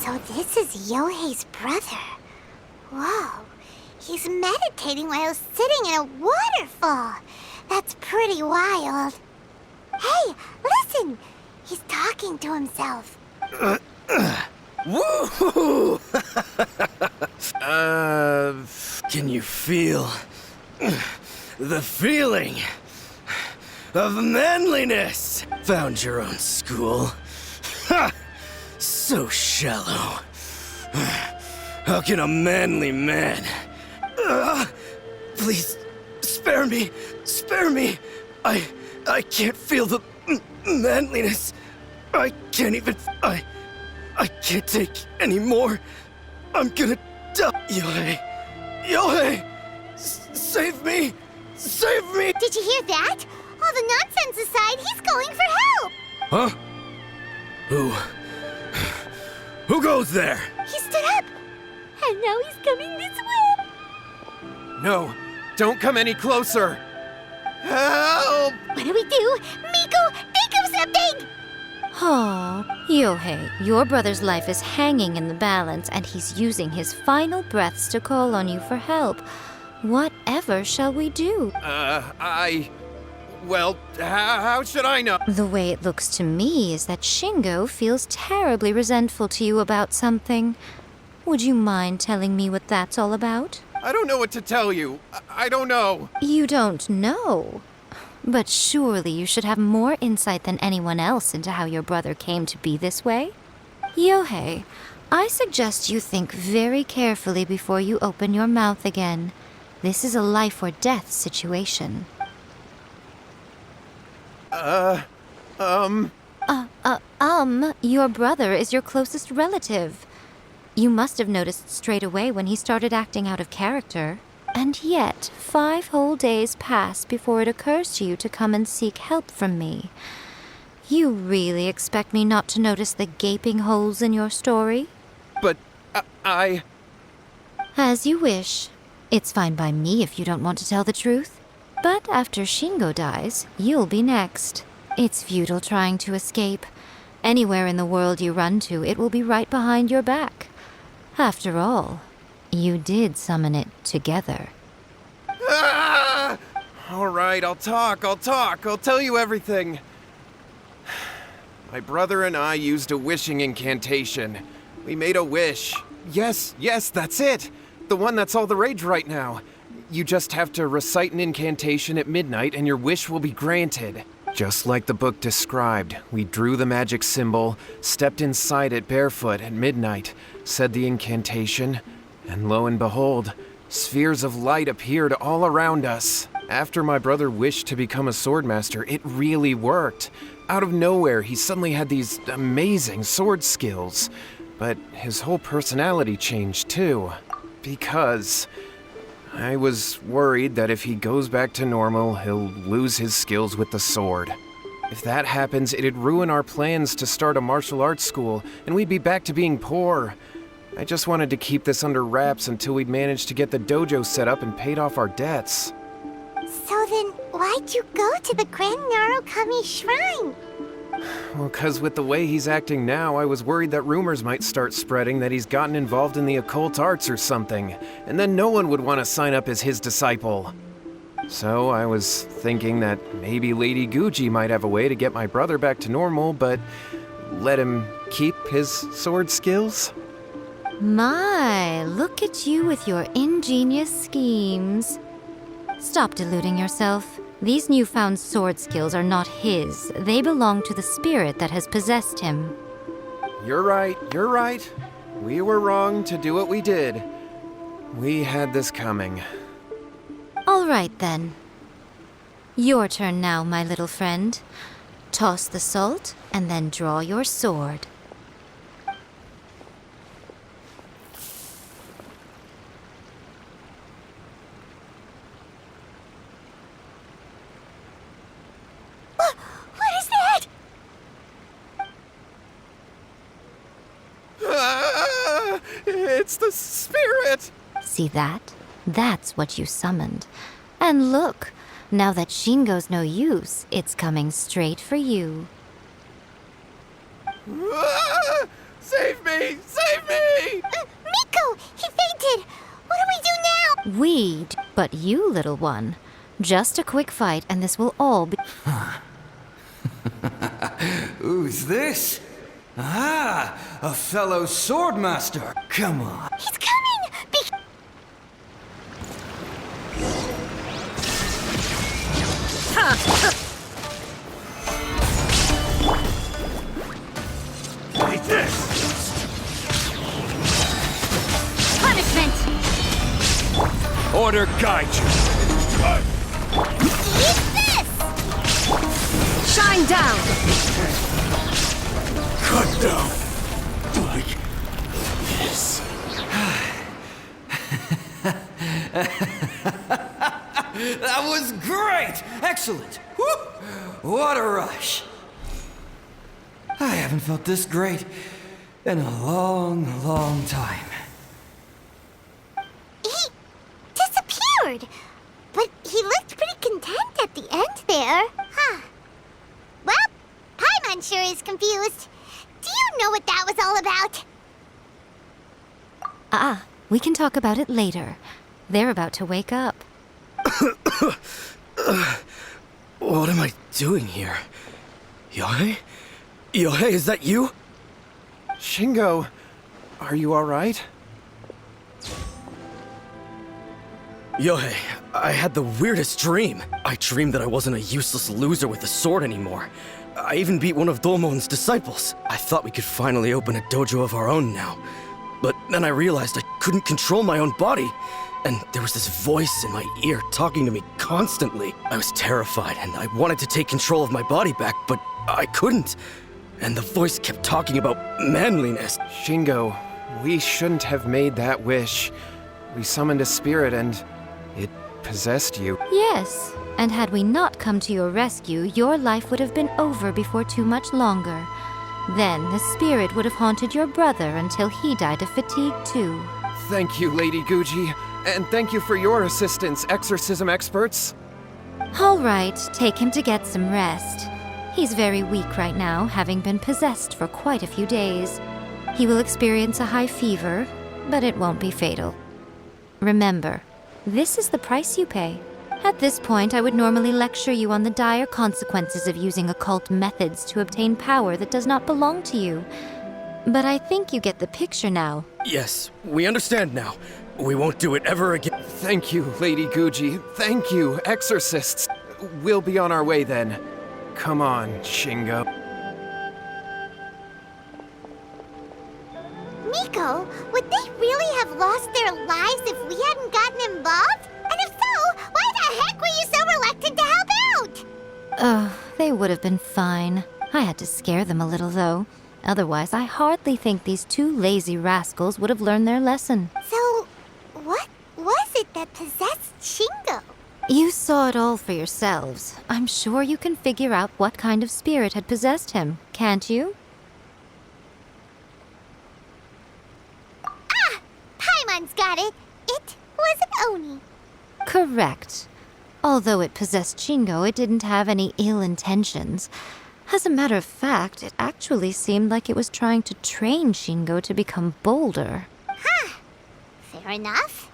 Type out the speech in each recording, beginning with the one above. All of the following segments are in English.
So this is Yohei's brother. Whoa. He's meditating while sitting in a waterfall. That's pretty wild. Hey, listen! He's talking to himself. Woohoo! Can you feel the feeling of manliness? Found your own school. Ha! So shallow. How can a manly man? Please, spare me. Spare me. I can't feel the manliness. I can't even. I can't take any more. I'm gonna die. Yae. Yae! Save me! Save me! Did you hear that? All the nonsense aside, he's going for help! Huh? Who goes there? He stood up! And now he's coming this way! No, don't come any closer! Help! What do we do? Miko, think of something! Oh, Yohei, your brother's life is hanging in the balance, and he's using his final breaths to call on you for help. Whatever shall we do? Well, how should I know? The way it looks to me is that Shingo feels terribly resentful to you about something. Would you mind telling me what that's all about? I don't know what to tell you. I don't know. You don't know? But surely you should have more insight than anyone else into how your brother came to be this way. Yohei, I suggest you think very carefully before you open your mouth again. This is a life or death situation. Your brother is your closest relative. You must have noticed straight away when he started acting out of character. And yet, 5 whole days pass before it occurs to you to come and seek help from me. You really expect me not to notice the gaping holes in your story? But, As you wish. It's fine by me if you don't want to tell the truth. But after Shingo dies, you'll be next. It's futile trying to escape. Anywhere in the world you run to, it will be right behind your back. After all, you did summon it together. All right, I'll talk. I'll tell you everything. My brother and I used a wishing incantation. We made a wish. Yes, that's it. The one that's all the rage right now. You just have to recite an incantation at midnight and your wish will be granted. Just like the book described, we drew the magic symbol, stepped inside it barefoot at midnight, said the incantation, and lo and behold, spheres of light appeared all around us. After my brother wished to become a swordmaster, it really worked. Out of nowhere, he suddenly had these amazing sword skills. But his whole personality changed too. Because I was worried that if he goes back to normal, he'll lose his skills with the sword. If that happens, it'd ruin our plans to start a martial arts school, and we'd be back to being poor. I just wanted to keep this under wraps until we'd managed to get the dojo set up and paid off our debts. So then, why'd you go to the Grand Narukami Shrine? Well, 'cause with the way he's acting now, I was worried that rumors might start spreading that he's gotten involved in the occult arts or something, and then no one would want to sign up as his disciple. So I was thinking that maybe Lady Guji might have a way to get my brother back to normal, but let him keep his sword skills? My, look at you with your ingenious schemes. Stop deluding yourself. These newfound sword skills are not his. They belong to the spirit that has possessed him. You're right. We were wrong to do what we did. We had this coming. All right, then. Your turn now, my little friend. Toss the salt, and then draw your sword. What is that? It's the spirit! See that? That's what you summoned. And look, now that Shingo's no use, it's coming straight for you. Save me! Save me! Miko, he fainted! What do we do now? But you, little one. Just a quick fight, and this will all be. Who's this? Ah, a fellow swordmaster. Come on. He's coming! Like this! Punishment! Order guide you. Eat this! Shine down! Cut down. Like this. That was great! Excellent! Woo! What a rush! I haven't felt this great in a long, long time. He disappeared! But he looked pretty content at the end there. Huh. Well, Paimon sure is confused. Do you know what that was all about? We can talk about it later. They're about to wake up. What am I doing here? Yae? Yae, is that you? Shingo, are you alright? Yae, I had the weirdest dream. I dreamed that I wasn't a useless loser with a sword anymore. I even beat one of Domon's disciples. I thought we could finally open a dojo of our own now. But then I realized I couldn't control my own body. And there was this voice in my ear talking to me constantly. I was terrified and I wanted to take control of my body back, but I couldn't. And the voice kept talking about manliness. Shingo, we shouldn't have made that wish. We summoned a spirit and it possessed you. Yes, and had we not come to your rescue, your life would have been over before too much longer. Then the spirit would have haunted your brother until he died of fatigue too. Thank you, Lady Guji. And thank you for your assistance, exorcism experts. All right, take him to get some rest. He's very weak right now, having been possessed for quite a few days. He will experience a high fever, but it won't be fatal. Remember, this is the price you pay. At this point, I would normally lecture you on the dire consequences of using occult methods to obtain power that does not belong to you. But I think you get the picture now. Yes, we understand now. We won't do it ever again. Thank you, Lady Guji. Thank you, exorcists. We'll be on our way then. Come on, Shingo. Miko, would they really have lost their lives if we hadn't gotten involved? And if so, why the heck were you so reluctant to help out? Oh, they would have been fine. I had to scare them a little, though. Otherwise, I hardly think these two lazy rascals would have learned their lesson. So, what was it that possessed Shingo? You saw it all for yourselves. I'm sure you can figure out what kind of spirit had possessed him, can't you? Paimon's got it. It was an Oni. Correct. Although it possessed Shingo, it didn't have any ill intentions. As a matter of fact, it actually seemed like it was trying to train Shingo to become bolder. Fair enough.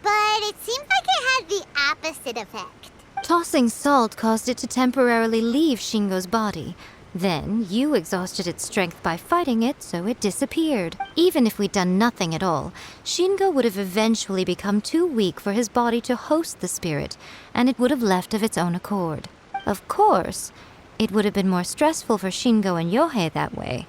But it seems like it had the opposite effect. Tossing salt caused it to temporarily leave Shingo's body. Then you exhausted its strength by fighting it, so it disappeared. Even if we'd done nothing at all, Shingo would have eventually become too weak for his body to host the spirit, and it would have left of its own accord. Of course, it would have been more stressful for Shingo and Yohei that way.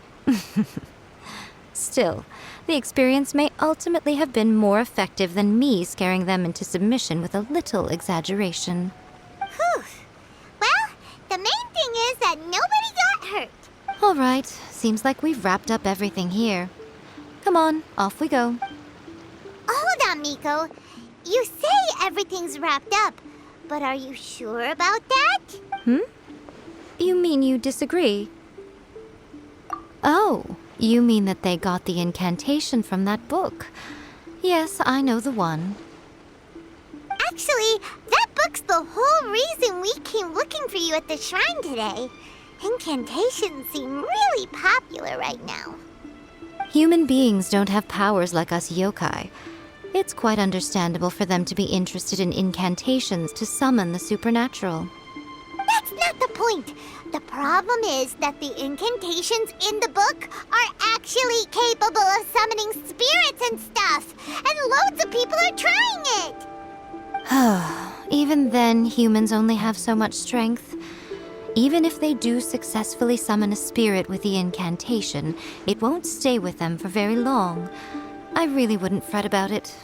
Still, the experience may ultimately have been more effective than me scaring them into submission with a little exaggeration. Whew. Well, the main thing is that nobody got hurt. All right, seems like we've wrapped up everything here. Come on, off we go. Hold on, Miko. You say everything's wrapped up, but are you sure about that? You mean you disagree? Oh, you mean that they got the incantation from that book. Yes, I know the one. Actually, that book's the whole reason we came looking for you at the shrine today. Incantations seem really popular right now. Human beings don't have powers like us yokai. It's quite understandable for them to be interested in incantations to summon the supernatural. That's not the point. The problem is that the incantations in the book are actually capable of summoning spirits and stuff, and loads of people are trying it. Even then, humans only have so much strength. Even if they do successfully summon a spirit with the incantation, it won't stay with them for very long. I really wouldn't fret about it.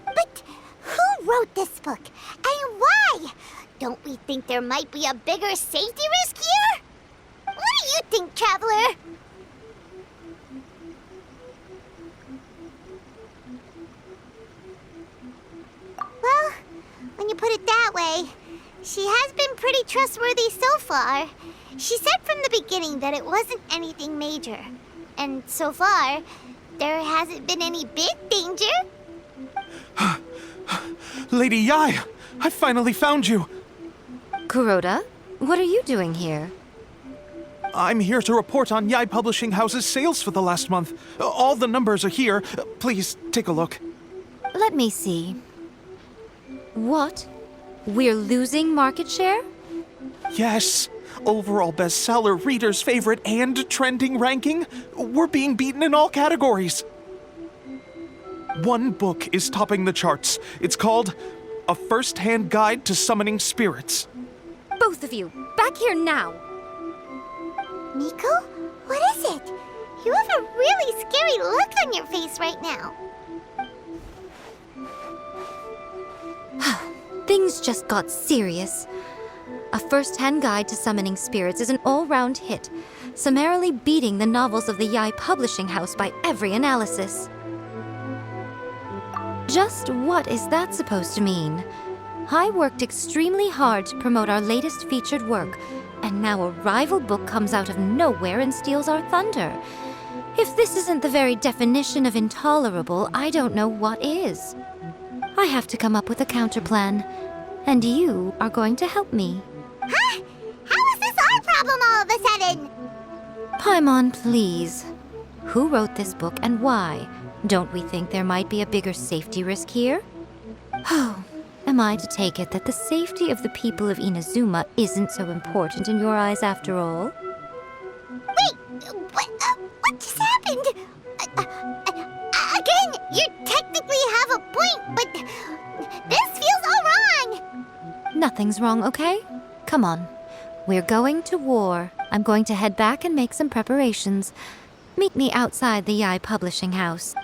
But who wrote this book, and why? Don't we think there might be a bigger safety risk here? What do you think, Traveler? Well, when you put it that way, she has been pretty trustworthy so far. She said from the beginning that it wasn't anything major. And so far, there hasn't been any big danger. Lady Yae, I finally found you. Kuroda, what are you doing here? I'm here to report on Yae Publishing House's sales for the last month. All the numbers are here. Please take a look. Let me see. What? We're losing market share? Yes. Overall bestseller, readers' favorite, and trending ranking. We're being beaten in all categories. One book is topping the charts. It's called A First-Hand Guide to Summoning Spirits. Both of you, back here now! Miko? What is it? You have a really scary look on your face right now. Things just got serious. A First-Hand Guide to Summoning Spirits is an all-round hit, summarily beating the novels of the Yae Publishing House by every analysis. Just what is that supposed to mean? I worked extremely hard to promote our latest featured work, and now a rival book comes out of nowhere and steals our thunder. If this isn't the very definition of intolerable, I don't know what is. I have to come up with a counterplan, and you are going to help me. Huh? How is this our problem all of a sudden? Paimon, please. Who wrote this book and why? Don't we think there might be a bigger safety risk here? Oh, am I to take it that the safety of the people of Inazuma isn't so important in your eyes after all? Wait, what just happened? Again, you technically have a point, but this feels all wrong. Nothing's wrong, okay? Come on. We're going to war. I'm going to head back and make some preparations. Meet me outside the Yae Publishing House.